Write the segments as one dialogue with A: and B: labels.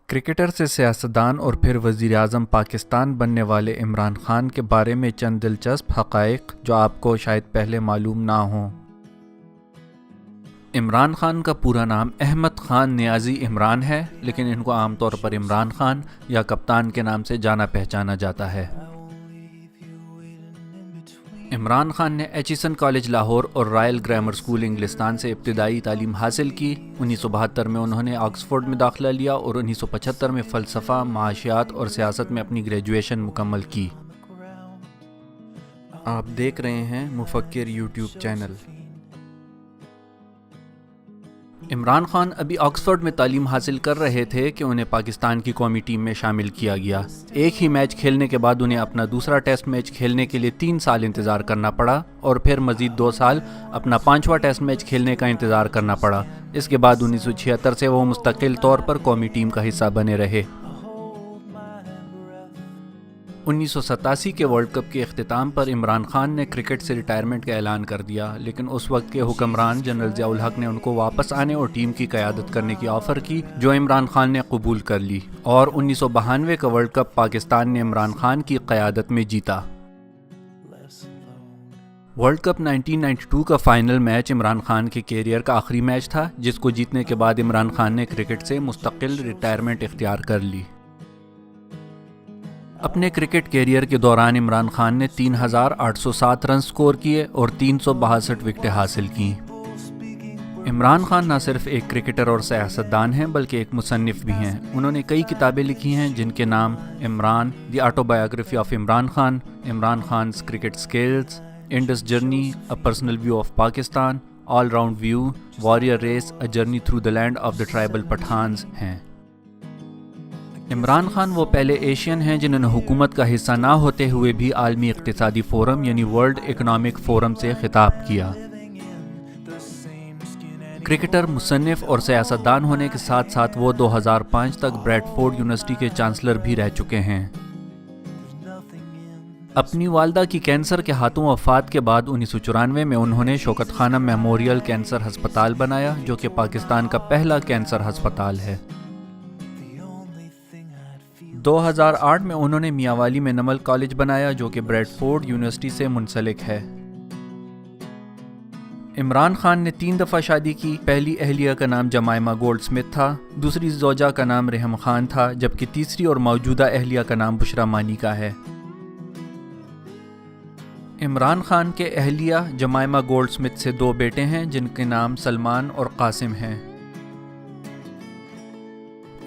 A: Cricketer سے سیاستدان اور پھر وزیر اعظم پاکستان بننے والے عمران خان کے بارے میں چند دلچسپ حقائق جو آپ کو شاید پہلے معلوم نہ ہوں۔ عمران خان کا پورا نام احمد خان نیازی عمران ہے، لیکن ان کو عام طور پر عمران خان یا کپتان کے نام سے جانا پہچانا جاتا ہے۔ عمران خان نے ایچیسن کالج لاہور اور رائل گرامر اسکول انگلستان سے ابتدائی تعلیم حاصل کی۔ 1972 میں انہوں نے آکسفورڈ میں داخلہ لیا اور 1975 میں فلسفہ، معاشیات اور سیاست میں اپنی گریجویشن مکمل کی۔ آپ دیکھ رہے ہیں مفکر یوٹیوب چینل۔ عمران خان ابھی آکسفورڈ میں تعلیم حاصل کر رہے تھے کہ انہیں پاکستان کی قومی ٹیم میں شامل کیا گیا۔ ایک ہی میچ کھیلنے کے بعد انہیں اپنا دوسرا ٹیسٹ میچ کھیلنے کے لیے 3 سال انتظار کرنا پڑا اور پھر مزید 2 سال اپنا 5واں ٹیسٹ میچ کھیلنے کا انتظار کرنا پڑا۔ اس کے بعد 1976 سے وہ مستقل طور پر قومی ٹیم کا حصہ بنے رہے۔ 1987 کے ورلڈ کپ کے اختتام پر عمران خان نے کرکٹ سے ریٹائرمنٹ کا اعلان کر دیا، لیکن اس وقت کے حکمران جنرل ضیاء الحق نے ان کو واپس آنے اور ٹیم کی قیادت کرنے کی آفر کی، جو عمران خان نے قبول کر لی، اور 1992 کا ورلڈ کپ پاکستان نے عمران خان کی قیادت میں جیتا۔ ورلڈ کپ 1992 کا فائنل میچ عمران خان کے کیریئر کا آخری میچ تھا، جس کو جیتنے کے بعد عمران خان نے کرکٹ سے مستقل ریٹائرمنٹ اختیار کر لی۔ اپنے کرکٹ کیریئر کے دوران عمران خان نے 3807 رن سکور کیے اور 362 وکٹیں حاصل کیں۔ عمران خان نہ صرف ایک کرکٹر اور سیاستدان ہیں بلکہ ایک مصنف بھی ہیں۔ انہوں نے کئی کتابیں لکھی ہیں جن کے نام Imran, the autobiography of Imran Khan, Imran Khan's cricket skills, Indus journey, a personal view of Pakistan, all round view, warrior race, a journey through the land of the tribal Pathans ہیں۔ عمران خان وہ پہلے ایشین ہیں جنہوں نے حکومت کا حصہ نہ ہوتے ہوئے بھی عالمی اقتصادی فورم یعنی ورلڈ اکنامک فورم سے خطاب کیا۔ کرکٹر، مصنف اور سیاستدان ہونے کے ساتھ ساتھ وہ 2005 تک بریڈ فورڈ یونیورسٹی کے چانسلر بھی رہ چکے ہیں۔ اپنی والدہ کی کینسر کے ہاتھوں وفات کے بعد 1994 میں انہوں نے شوکت خانم میموریل کینسر ہسپتال بنایا، جو کہ پاکستان کا پہلا کینسر ہسپتال ہے۔ 2008 میں انہوں نے میاں والی میں نمل کالج بنایا، جو کہ بریڈ فورڈ یونیورسٹی سے منسلک ہے۔ عمران خان نے 3 دفعہ شادی کی۔ پہلی اہلیہ کا نام جمائمہ گولڈ سمتھ تھا، دوسری زوجہ کا نام ریحم خان تھا، جبکہ تیسری اور موجودہ اہلیہ کا نام بشرا مانی کا ہے۔ عمران خان کے اہلیہ جمائمہ گولڈ سمتھ سے 2 بیٹے ہیں جن کے نام سلمان اور قاسم ہیں۔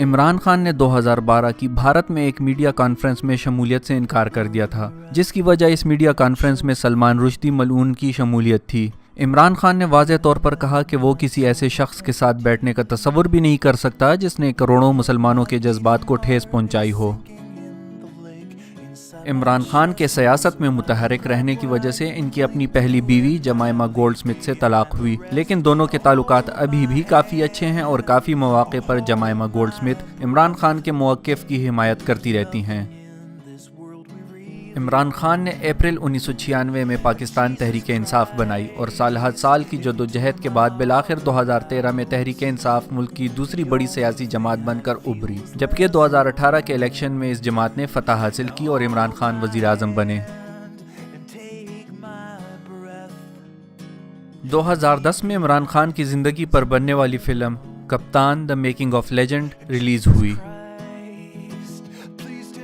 A: عمران خان نے 2012 کی بھارت میں ایک میڈیا کانفرنس میں شمولیت سے انکار کر دیا تھا، جس کی وجہ اس میڈیا کانفرنس میں سلمان رشدی ملعون کی شمولیت تھی۔ عمران خان نے واضح طور پر کہا کہ وہ کسی ایسے شخص کے ساتھ بیٹھنے کا تصور بھی نہیں کر سکتا جس نے کروڑوں مسلمانوں کے جذبات کو ٹھیس پہنچائی ہو۔ عمران خان کے سیاست میں متحرک رہنے کی وجہ سے ان کی اپنی پہلی بیوی جمائمہ گولڈ سمتھ سے طلاق ہوئی، لیکن دونوں کے تعلقات ابھی بھی کافی اچھے ہیں اور کافی مواقع پر Jemima gold Smith Imran Khan کے موقف کی حمایت کرتی رہتی ہیں۔ عمران خان نے اپریل 1996 میں پاکستان تحریک انصاف بنائی اور سال ہر سال کی جدوجہد کے بعد بالآخر 2013 میں تحریک انصاف ملک کی دوسری بڑی سیاسی جماعت بن کر ابھری، جبکہ 2018 کے الیکشن میں اس جماعت نے فتح حاصل کی اور عمران خان وزیر اعظم بنے۔ 2010 میں عمران خان کی زندگی پر بننے والی فلم کپتان دی میکنگ آف لیجنڈ ریلیز ہوئی۔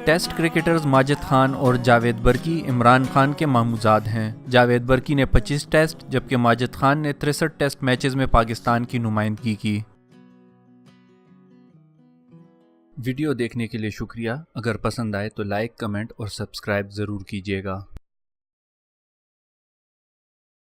A: ٹیسٹ کرکٹرز ماجد خان اور جاوید برکی عمران خان کے ماموزاد ہیں۔ جاوید برکی نے 25 ٹیسٹ جبکہ ماجد خان نے 63 ٹیسٹ میچز میں پاکستان کی نمائندگی کی۔ ویڈیو دیکھنے کے لیے شکریہ۔ اگر پسند آئے تو لائک، کمنٹ اور سبسکرائب ضرور کیجیے گا۔